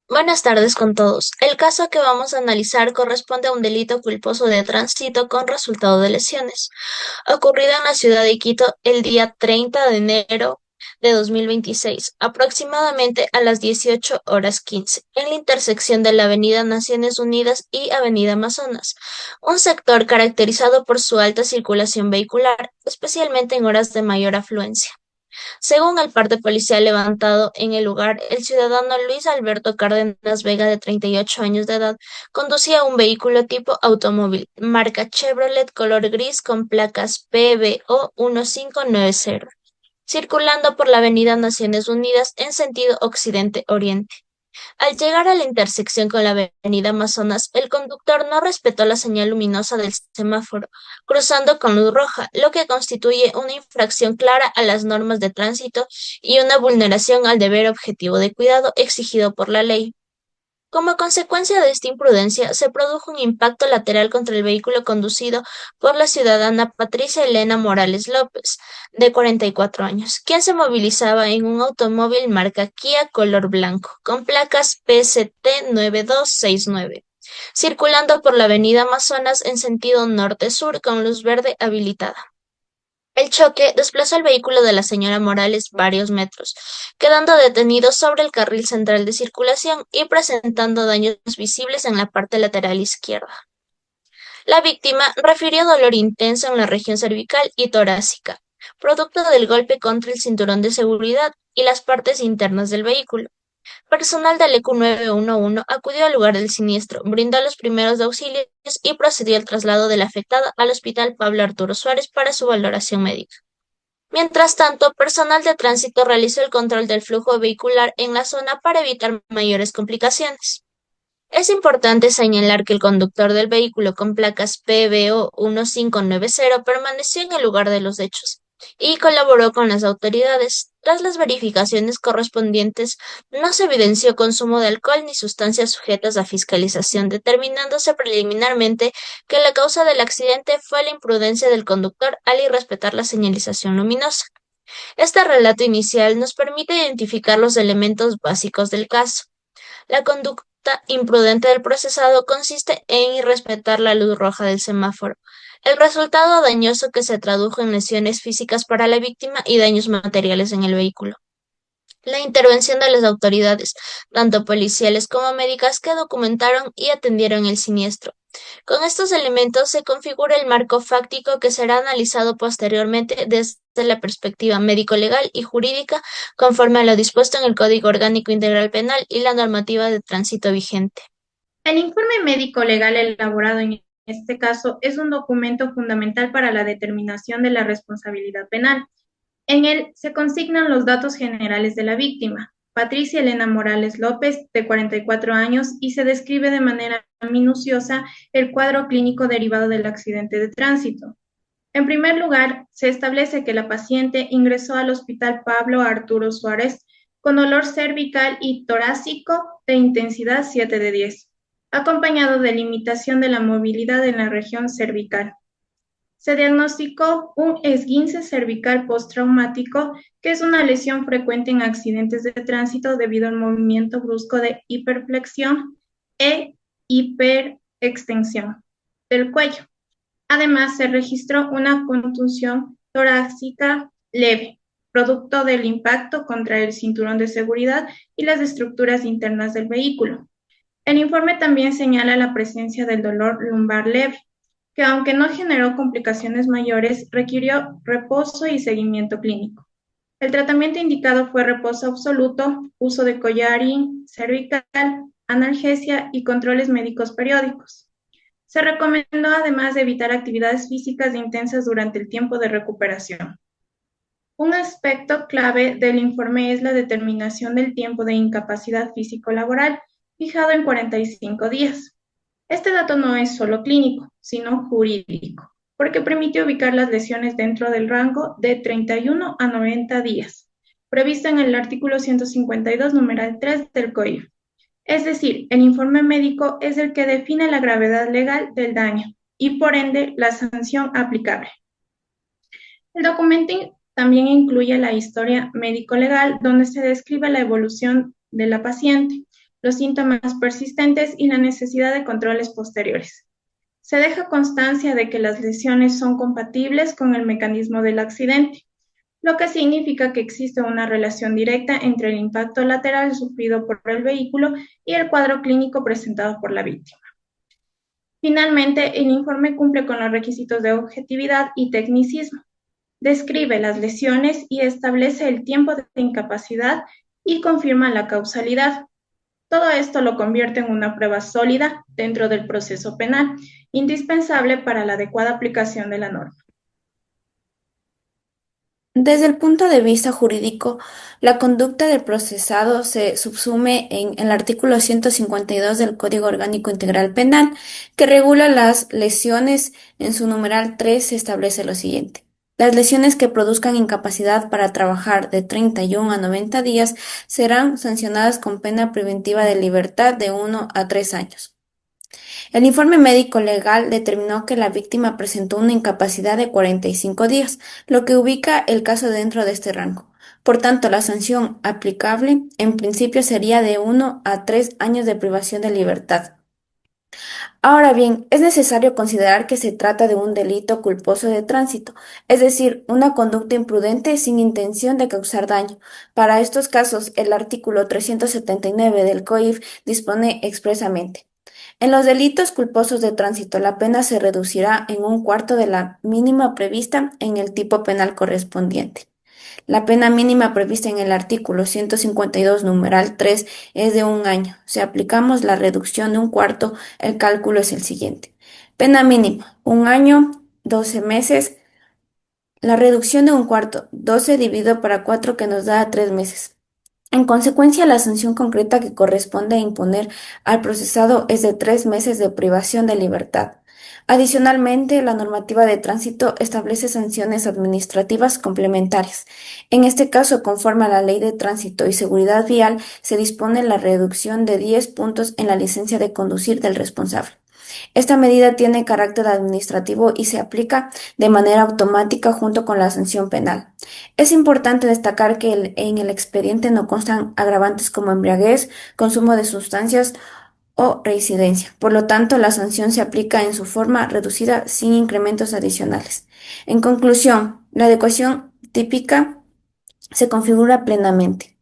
Buenas tardes con todos. El caso que vamos a analizar corresponde a un delito culposo de tránsito con resultado de lesiones, ocurrido en la ciudad de Quito el día 30 de enero de 2026, aproximadamente a las 18:15, en la intersección de la Avenida Naciones Unidas y Avenida Amazonas, un sector caracterizado por su alta circulación vehicular, especialmente en horas de mayor afluencia. Según el parte policial levantado en el lugar, el ciudadano Luis Alberto Cárdenas Vega, de 38 años de edad, conducía un vehículo tipo automóvil, marca Chevrolet color gris con placas PBO 1590, circulando por la Avenida Naciones Unidas en sentido occidente-oriente. Al llegar a la intersección con la avenida Amazonas, el conductor no respetó la señal luminosa del semáforo, cruzando con luz roja, lo que constituye una infracción clara a las normas de tránsito y una vulneración al deber objetivo de cuidado exigido por la ley. Como consecuencia de esta imprudencia, se produjo un impacto lateral contra el vehículo conducido por la ciudadana Patricia Elena Morales López, de 44 años, quien se movilizaba en un automóvil marca Kia color blanco, con placas PCT 9269, circulando por la avenida Amazonas en sentido norte-sur con luz verde habilitada. El choque desplazó el vehículo de la señora Morales varios metros, quedando detenido sobre el carril central de circulación y presentando daños visibles en la parte lateral izquierda. La víctima refirió dolor intenso en la región cervical y torácica, producto del golpe contra el cinturón de seguridad y las partes internas del vehículo. Personal del EQ 911 acudió al lugar del siniestro, brindó los primeros auxilios y procedió al traslado de la afectada al Hospital Pablo Arturo Suárez para su valoración médica. Mientras tanto, personal de tránsito realizó el control del flujo vehicular en la zona para evitar mayores complicaciones. Es importante señalar que el conductor del vehículo con placas PBO 1590 permaneció en el lugar de los hechos y colaboró con las autoridades. Tras las verificaciones correspondientes, no se evidenció consumo de alcohol ni sustancias sujetas a fiscalización, determinándose preliminarmente que la causa del accidente fue la imprudencia del conductor al irrespetar la señalización luminosa. Este relato inicial nos permite identificar los elementos básicos del caso. La conducta imprudente del procesado consiste en irrespetar la luz roja del semáforo. El resultado dañoso que se tradujo en lesiones físicas para la víctima y daños materiales en el vehículo. La intervención de las autoridades, tanto policiales como médicas, que documentaron y atendieron el siniestro. Con estos elementos se configura el marco fáctico que será analizado posteriormente desde la perspectiva médico-legal y jurídica, conforme a lo dispuesto en el Código Orgánico Integral Penal y la normativa de tránsito vigente. El informe médico legal elaborado en este caso es un documento fundamental para la determinación de la responsabilidad penal. En él se consignan los datos generales de la víctima, Patricia Elena Morales López, de 44 años, y se describe de manera minuciosa el cuadro clínico derivado del accidente de tránsito. En primer lugar, se establece que la paciente ingresó al Hospital Pablo Arturo Suárez con dolor cervical y torácico de intensidad 7 de 10, acompañado de limitación de la movilidad en la región cervical. Se diagnosticó un esguince cervical postraumático, que es una lesión frecuente en accidentes de tránsito debido al movimiento brusco de hiperflexión e hiperextensión del cuello. Además, se registró una contusión torácica leve, producto del impacto contra el cinturón de seguridad y las estructuras internas del vehículo. El informe también señala la presencia del dolor lumbar leve, que aunque no generó complicaciones mayores, requirió reposo y seguimiento clínico. El tratamiento indicado fue reposo absoluto, uso de collarín cervical, analgesia y controles médicos periódicos. Se recomendó además de evitar actividades físicas intensas durante el tiempo de recuperación. Un aspecto clave del informe es la determinación del tiempo de incapacidad físico-laboral, fijado en 45 días. Este dato no es solo clínico, sino jurídico, porque permite ubicar las lesiones dentro del rango de 31 a 90 días, previsto en el artículo 152, numeral 3 del Código. Es decir, el informe médico es el que define la gravedad legal del daño y, por ende, la sanción aplicable. El documento también incluye la historia médico-legal, donde se describe la evolución de la paciente, los síntomas persistentes y la necesidad de controles posteriores. Se deja constancia de que las lesiones son compatibles con el mecanismo del accidente, lo que significa que existe una relación directa entre el impacto lateral sufrido por el vehículo y el cuadro clínico presentado por la víctima. Finalmente, el informe cumple con los requisitos de objetividad y tecnicismo. Describe las lesiones y establece el tiempo de incapacidad y confirma la causalidad. Todo esto lo convierte en una prueba sólida dentro del proceso penal, indispensable para la adecuada aplicación de la norma. Desde el punto de vista jurídico, la conducta del procesado se subsume en el artículo 152 del Código Orgánico Integral Penal, que regula las lesiones. En su numeral 3 se establece lo siguiente. Las lesiones que produzcan incapacidad para trabajar de 31 a 90 días serán sancionadas con pena preventiva de libertad de 1 a 3 años. El informe médico legal determinó que la víctima presentó una incapacidad de 45 días, lo que ubica el caso dentro de este rango. Por tanto, la sanción aplicable en principio sería de 1 a 3 años de privación de libertad. Ahora bien, es necesario considerar que se trata de un delito culposo de tránsito, es decir, una conducta imprudente sin intención de causar daño. Para estos casos, el artículo 379 del COIF dispone expresamente: en los delitos culposos de tránsito, la pena se reducirá en un cuarto de la mínima prevista en el tipo penal correspondiente. La pena mínima prevista en el artículo 152, numeral 3, es de 1 año. Si aplicamos la reducción de un cuarto, el cálculo es el siguiente. Pena mínima, 1 año, 12 meses. La reducción de un cuarto, 12 dividido para 4, que nos da 3 meses. En consecuencia, la sanción concreta que corresponde imponer al procesado es de 3 meses de privación de libertad. Adicionalmente, la normativa de tránsito establece sanciones administrativas complementarias. En este caso, conforme a la Ley de Tránsito y Seguridad Vial, se dispone la reducción de 10 puntos en la licencia de conducir del responsable. Esta medida tiene carácter administrativo y se aplica de manera automática junto con la sanción penal. Es importante destacar que en el expediente no constan agravantes como embriaguez, consumo de sustancias o reincidencia. Por lo tanto, la sanción se aplica en su forma reducida sin incrementos adicionales. En conclusión, la adecuación típica se configura plenamente.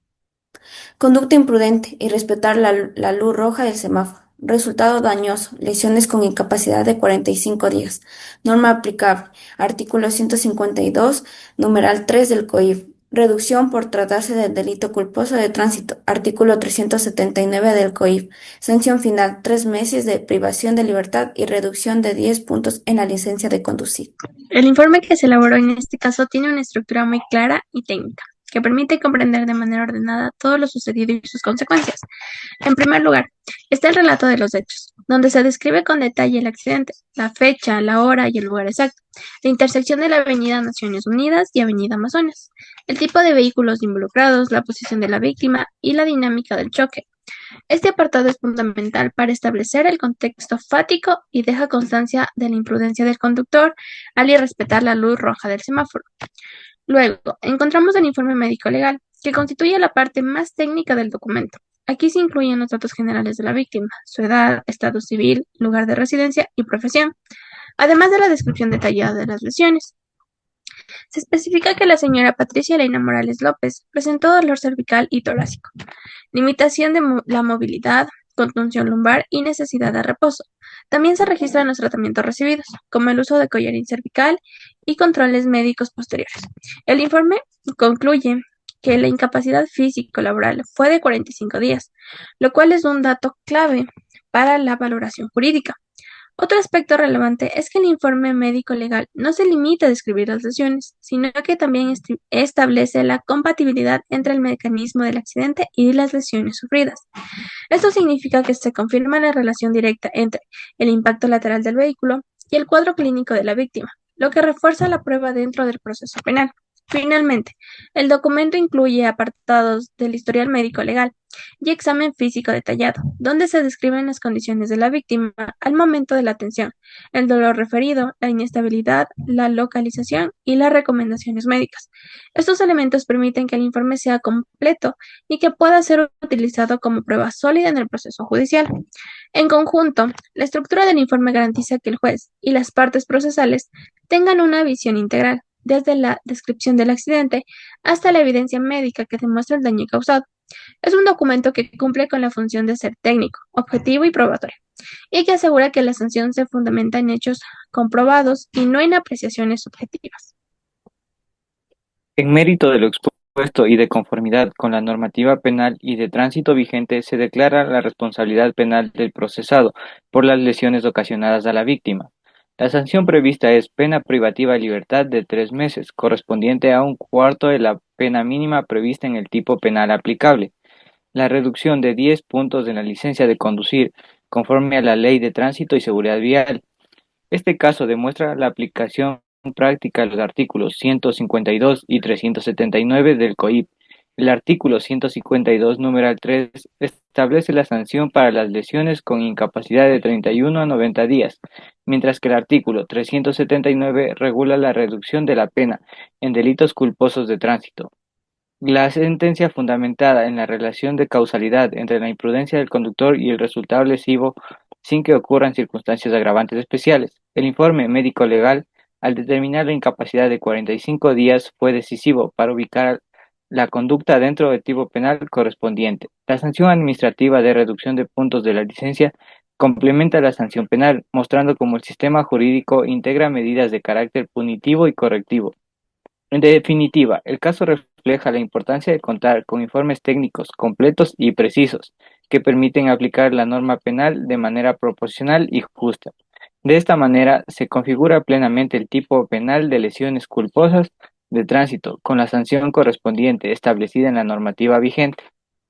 Conducta imprudente y respetar la luz roja del semáforo. Resultado dañoso: lesiones con incapacidad de 45 días. Norma aplicable: artículo 152, numeral 3 del COIF. Reducción por tratarse del delito culposo de tránsito. Artículo 379 del COIF. Sanción final: 3 meses de privación de libertad y reducción de 10 puntos en la licencia de conducir. El informe que se elaboró en este caso tiene una estructura muy clara y técnica, que permite comprender de manera ordenada todo lo sucedido y sus consecuencias. En primer lugar, está el relato de los hechos, donde se describe con detalle el accidente, la fecha, la hora y el lugar exacto, la intersección de la Avenida Naciones Unidas y Avenida Amazonas, el tipo de vehículos involucrados, la posición de la víctima y la dinámica del choque. Este apartado es fundamental para establecer el contexto fático y deja constancia de la imprudencia del conductor al irrespetar la luz roja del semáforo. Luego, encontramos el informe médico legal, que constituye la parte más técnica del documento. Aquí se incluyen los datos generales de la víctima, su edad, estado civil, lugar de residencia y profesión, además de la descripción detallada de las lesiones. Se especifica que la señora Patricia Elena Morales López presentó dolor cervical y torácico, limitación de la movilidad, contunción lumbar y necesidad de reposo. También se registran los tratamientos recibidos, como el uso de collarín cervical y controles médicos posteriores. El informe concluye que la incapacidad físico-laboral fue de 45 días, lo cual es un dato clave para la valoración jurídica. Otro aspecto relevante es que el informe médico legal no se limita a describir las lesiones, sino que también establece la compatibilidad entre el mecanismo del accidente y las lesiones sufridas. Esto significa que se confirma la relación directa entre el impacto lateral del vehículo y el cuadro clínico de la víctima, lo que refuerza la prueba dentro del proceso penal. Finalmente, el documento incluye apartados del historial médico legal y examen físico detallado, donde se describen las condiciones de la víctima al momento de la atención, el dolor referido, la inestabilidad, la localización y las recomendaciones médicas. Estos elementos permiten que el informe sea completo y que pueda ser utilizado como prueba sólida en el proceso judicial. En conjunto, la estructura del informe garantiza que el juez y las partes procesales tengan una visión integral, desde la descripción del accidente hasta la evidencia médica que demuestra el daño causado. Es un documento que cumple con la función de ser técnico, objetivo y probatorio, y que asegura que la sanción se fundamenta en hechos comprobados y no en apreciaciones subjetivas. En mérito de lo expuesto y de conformidad con la normativa penal y de tránsito vigente, se declara la responsabilidad penal del procesado por las lesiones ocasionadas a la víctima. La sanción prevista es pena privativa de libertad de 3 meses, correspondiente a un cuarto de la pena mínima prevista en el tipo penal aplicable. La reducción de 10 puntos en la licencia de conducir, conforme a la Ley de Tránsito y Seguridad Vial. Este caso demuestra la aplicación práctica de los artículos 152 y 379 del COIP. El artículo 152, numeral 3, establece la sanción para las lesiones con incapacidad de 31 a 90 días, mientras que el artículo 379 regula la reducción de la pena en delitos culposos de tránsito. La sentencia fundamentada en la relación de causalidad entre la imprudencia del conductor y el resultado lesivo sin que ocurran circunstancias agravantes especiales. El informe médico-legal, al determinar la incapacidad de 45 días, fue decisivo para ubicar la conducta dentro del tipo penal correspondiente. La sanción administrativa de reducción de puntos de la licencia complementa la sanción penal, mostrando cómo el sistema jurídico integra medidas de carácter punitivo y correctivo. En definitiva, el caso refleja la importancia de contar con informes técnicos completos y precisos que permiten aplicar la norma penal de manera proporcional y justa. De esta manera, se configura plenamente el tipo penal de lesiones culposas de tránsito con la sanción correspondiente establecida en la normativa vigente.